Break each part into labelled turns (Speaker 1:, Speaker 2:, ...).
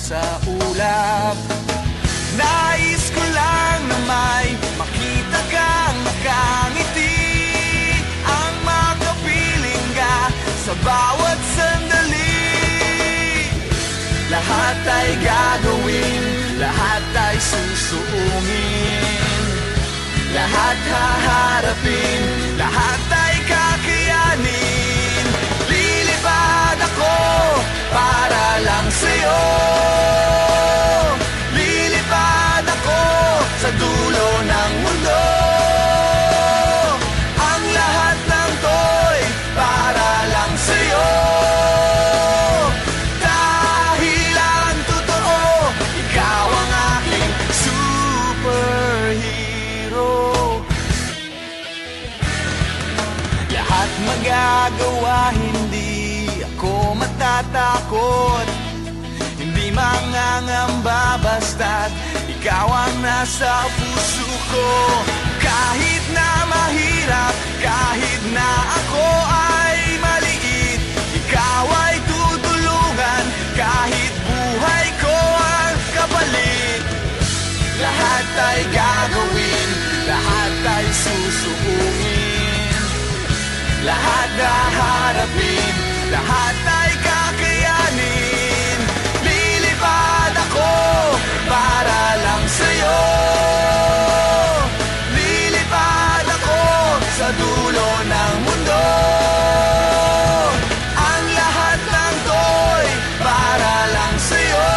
Speaker 1: sa ulap. Nais ko lang na may makita kang nakangiti, ang makapiling ka sa bawat sandali. Lahat ay gagawin, lahat ay susuungin, lahat haharapin, lahat ay kakayanin. Lilipad ako para lang sa'yo, lilipad ako sa dulo ng mundo. Ang lahat ng to'y para lang sa'yo, dahil ang totoo, ikaw ang aking superhero. Lahat magagawa, hindi ako matatakot, hindi mangangamba basta't ikaw ang nasa puso ko. Kahit na mahirap, kahit na ako ay maliit, ikaw ay tutulungan, kahit buhay ko ang kapalit. Lahat ay gagawin, lahat ay susuungin, lahat haharapin, lahat ay kakayanin. Lilipad ako para lang sa'yo, lilipad ako sa dulo ng mundo. Ang lahat ng to'y para lang sa'yo,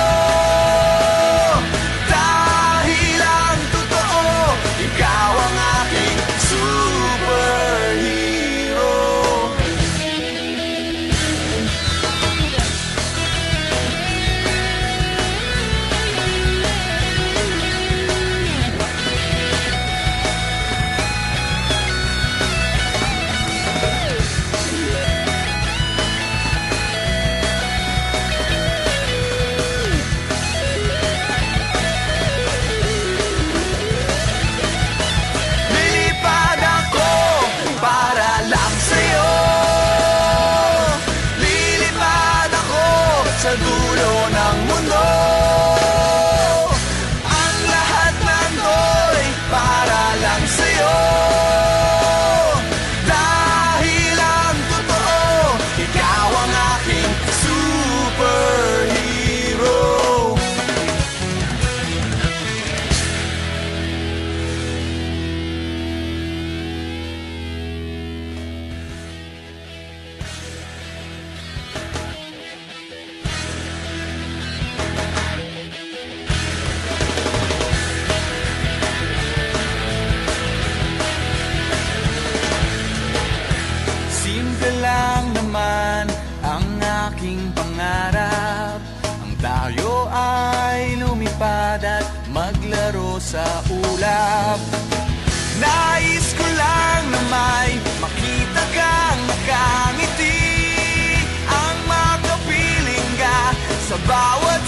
Speaker 1: dahil ang totoo, ikaw ang aking superhero. Lilipad ako para lang sa'yo, lilipad ako sa dulo ng mundo. Ang lahat ng to'y para lang sa'yo, dahil ang totoo, ikaw ang aking superhero. Simple lang naman ang aking pangarap, ang tayo ay lumipad at maglaro sa ulap. Nais ko lang na may makita kang nakangiti, ang makapiling ka sa bawat